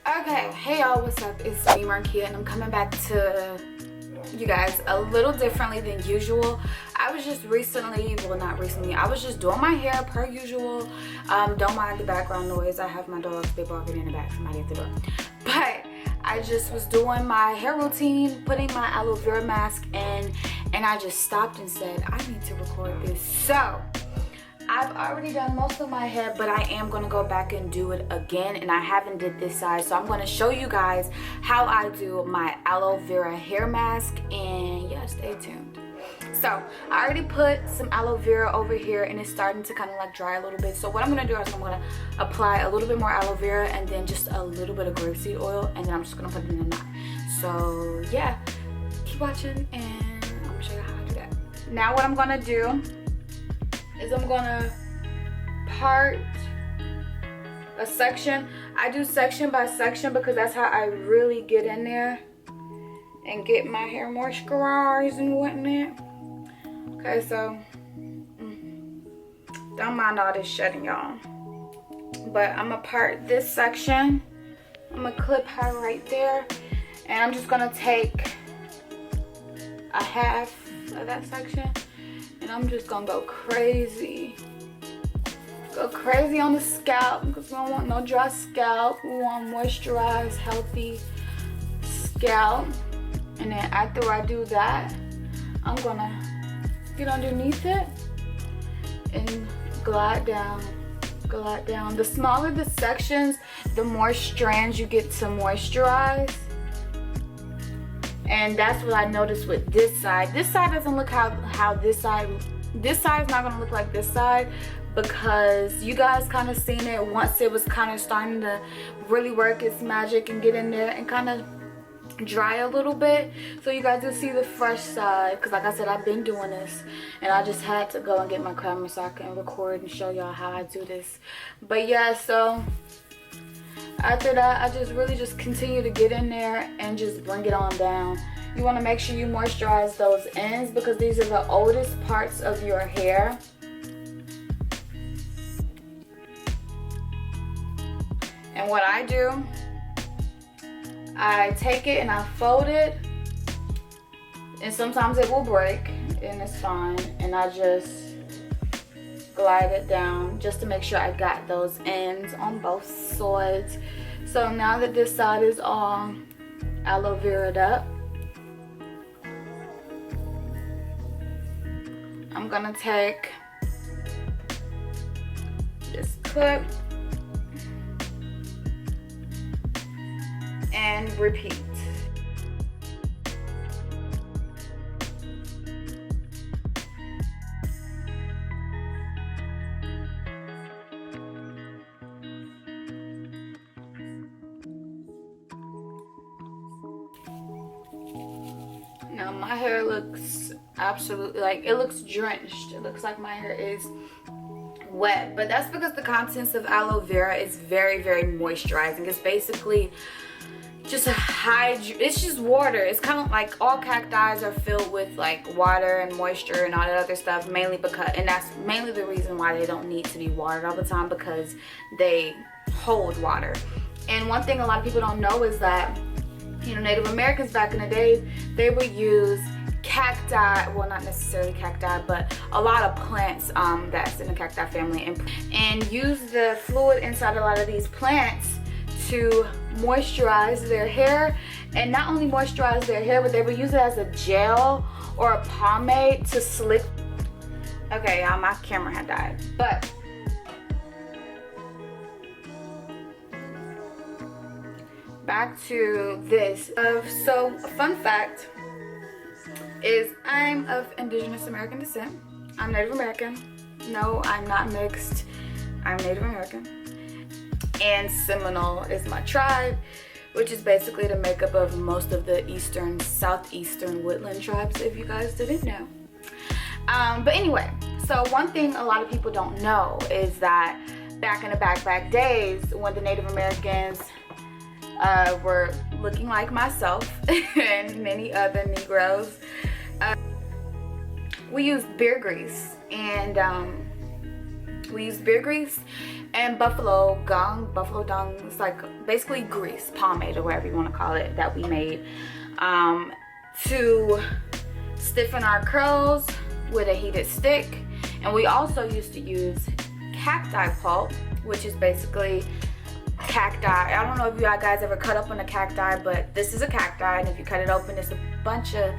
Okay, hey y'all, what's up? It's me, Markia, and I'm coming back to you guys a little differently than usual. I was just recently, well not recently, I was just doing my hair per usual. Don't mind the background noise. I have my dogs, they barking in the back, somebody at the door. But I just was doing my hair routine, putting my aloe vera mask in, and I just stopped and said, I need to record this. So I've already done most of my hair, but I am going to go back and do it again, and I haven't did this side, so I'm going to show you guys how I do my aloe vera hair mask, and yeah, stay tuned. So I already put some aloe vera over here, and it's starting to kind of like dry a little bit. So what I'm going to do is I'm going to apply a little bit more aloe vera and then just a little bit of grapeseed oil, and then I'm just going to put it in a knot. So yeah, keep watching and I'm going to show you how I do that. Now what I'm going to do is I'm gonna part a section. I do section by section because that's how I really get in there and get my hair moisturized and whatnot. Okay, so don't mind all this shedding, y'all. But I'm gonna part this section. I'm gonna clip her right there, and I'm just gonna take a half of that section. And I'm just gonna go crazy. Go crazy on the scalp because we don't want no dry scalp. We want moisturized, healthy scalp. And then after I do that, I'm gonna get underneath it and glide down, glide down. The smaller the sections, the more strands you get to moisturize. And that's what I noticed with this side. This side doesn't look how this side is not gonna look like this side, because you guys kind of seen it once it was kind of starting to really work its magic and get in there and kind of dry a little bit. So you guys will see the fresh side, because like I said, I've been doing this and I just had to go and get my camera so I can record and show y'all how I do this. But yeah, so after that, I just really just continue to get in there and just bring it on down. You want to make sure you moisturize those ends because these are the oldest parts of your hair. And what I do, I take it and I fold it, and sometimes it will break and it's fine, and I just glide it down just to make sure I got those ends on both sides. So now that this side is all aloe vera'd up, I'm gonna take this clip and repeat. Now my hair looks absolutely like, it looks drenched. It looks like my hair is wet, but that's because the contents of aloe vera is very, very moisturizing. It's basically just it's just water. It's kind of like all cacti are filled with like water and moisture and all that other stuff, mainly because, and that's mainly the reason why they don't need to be watered all the time, because they hold water. And one thing a lot of people don't know is that, you know, Native Americans back in the day, they would use cacti, well not necessarily cacti, but a lot of plants that's in the cacti family, and use the fluid inside a lot of these plants to moisturize their hair. And not only moisturize their hair, but they would use it as a gel or a pomade to slick. Okay, y'all, my camera had died, but back to this. So a fun fact is I'm of Indigenous American descent. I'm Native American. No, I'm not mixed. I'm Native American. And Seminole is my tribe, which is basically the makeup of most of the eastern, southeastern woodland tribes, if you guys didn't know. But anyway, so one thing a lot of people don't know is that back in the back days, when the Native Americans were looking like myself and many other Negroes, we used beer grease, and and buffalo dung. It's like basically grease, pomade, or whatever you want to call it, that we made to stiffen our curls with a heated stick. And we also used to use cacti pulp, which is basically cacti. I don't know if you guys ever cut open a cacti, but this is a cacti, and if you cut it open, it's a bunch of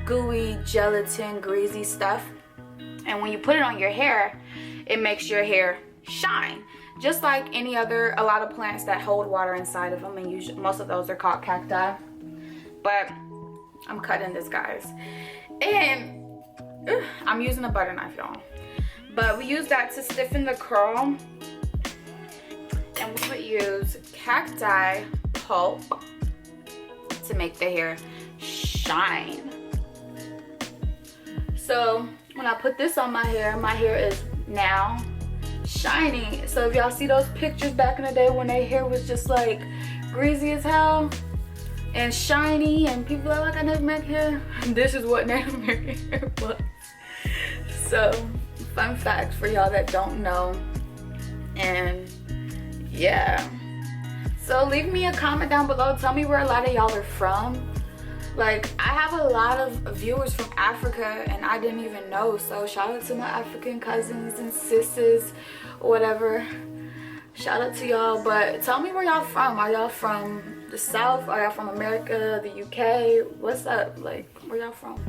gooey gelatin, greasy stuff. And when you put it on your hair, it makes your hair shine, just like any other, a lot of plants that hold water inside of them, and usually most of those are called cacti. But I'm cutting this, guys, and I'm using a butter knife, y'all. But we use that to stiffen the curl, and we would use cacti pulp to make the hair shine. So when I put this on my hair is now shiny. So if y'all see those pictures back in the day when their hair was just like greasy as hell and shiny, and people are like, I Native American hair, this is what Native American hair was. So fun fact for y'all that don't know. And yeah, so leave me a comment down below. Tell me where a lot of y'all are from. Like, I have a lot of viewers from Africa and I didn't even know. So shout out to my African cousins and sisters or whatever. Shout out to y'all. But tell me where y'all from. Are y'all from the South? Are y'all from America, the UK? What's up? Like, where y'all from?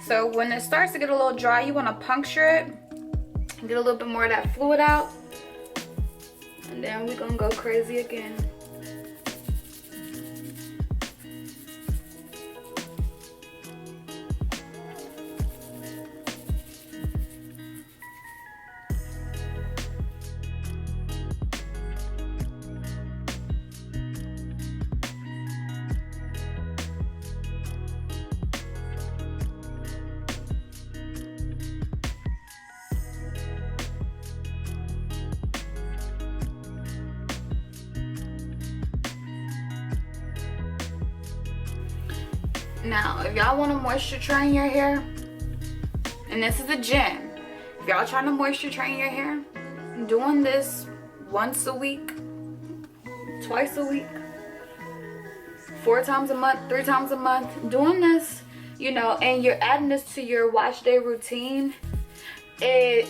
So when it starts to get a little dry, you want to puncture it, get a little bit more of that fluid out, and then we're gonna go crazy again. Now, if y'all want to moisture train your hair, and this is a gem, if y'all trying to moisture train your hair, doing this once a week, twice a week, 4 times a month, 3 times a month, doing this, you know, and you're adding this to your wash day routine, it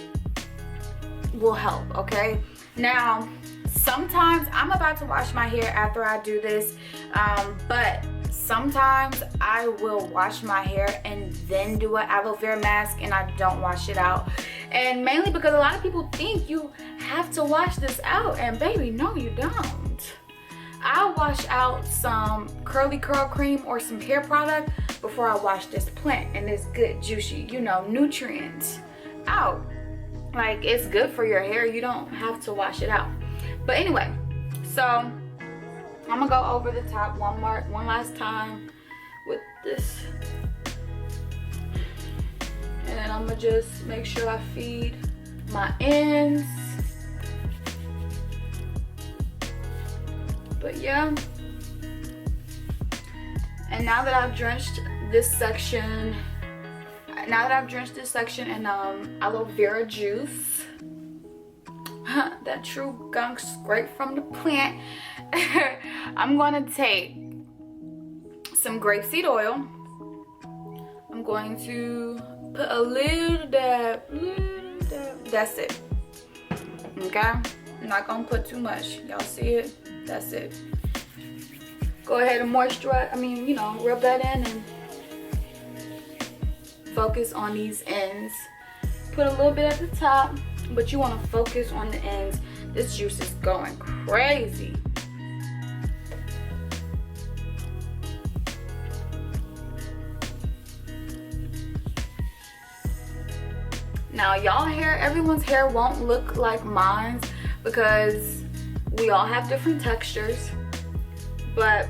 will help, okay? Now, sometimes I'm about to wash my hair after I do this, but sometimes I will wash my hair and then do an aloe vera mask, and I don't wash it out. And mainly because a lot of people think you have to wash this out, and baby, no you don't. I wash out some curly curl cream or some hair product before I wash this plant and this good juicy, you know, nutrients out. Like, it's good for your hair, you don't have to wash it out. But anyway, so I'm gonna go over the top one last time with this, and then I'm gonna just make sure I feed my ends. But yeah, and now that I've drenched this section, in aloe vera juice, that true gunk straight from the plant, I'm gonna take some grapeseed oil. I'm going to put a little dab, that's it. Okay, I'm not gonna put too much. Y'all see it? That's it. Go ahead and moisturize, you know, rub that in and focus on these ends. Put a little bit at the top, but you want to focus on the ends. This juice is going crazy. Now y'all hair, everyone's hair won't look like mine because we all have different textures, but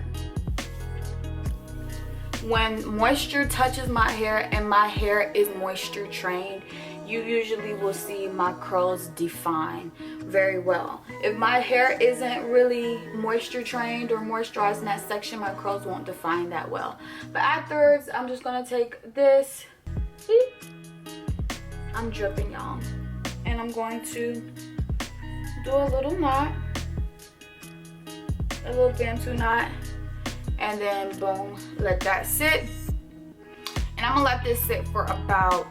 when moisture touches my hair and my hair is moisture trained, you usually will see my curls define very well. If my hair isn't really moisture trained or moisturized in that section, my curls won't define that well. But afterwards, I'm just gonna take this. See? I'm dripping, y'all. And I'm going to do a little knot, a little bantu knot, and then boom, let that sit. And I'm gonna let this sit for about,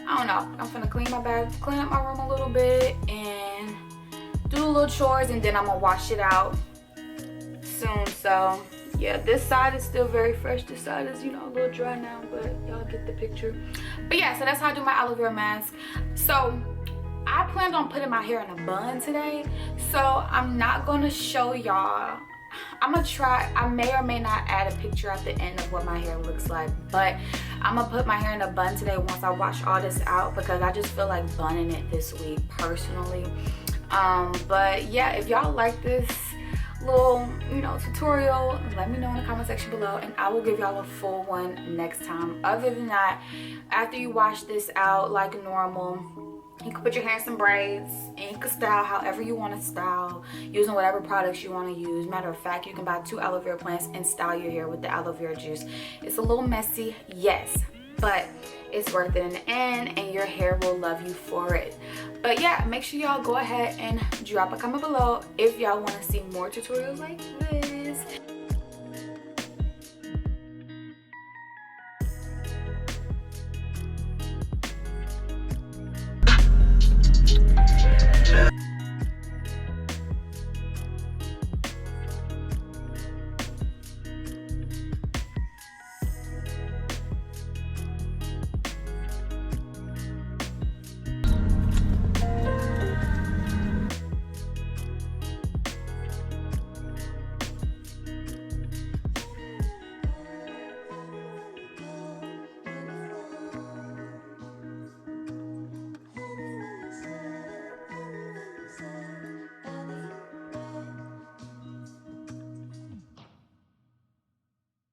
I don't know, I'm gonna clean my bag, clean up my room a little bit and do a little chores, and then I'm gonna wash it out soon. So yeah, this side is still very fresh. This side is, you know, a little dry now, but y'all get the picture. But yeah, so that's how I do my aloe vera mask. So I planned on putting my hair in a bun today, so I'm not gonna show y'all. I'm gonna try, I may or may not add a picture at the end of what my hair looks like, but I'm gonna put my hair in a bun today once I wash all this out, because I just feel like bunning it this week personally. But yeah, if y'all like this little, you know, tutorial, let me know in the comment section below, and I will give y'all a full one next time. Other than that, after you wash this out like normal, you can put your hair in some braids and you can style however you want to style, using whatever products you want to use. Matter of fact, you can buy 2 aloe vera plants and style your hair with the aloe vera juice. It's a little messy, yes, but it's worth it in the end, and your hair will love you for it. But yeah, make sure y'all go ahead and drop a comment below if y'all want to see more tutorials like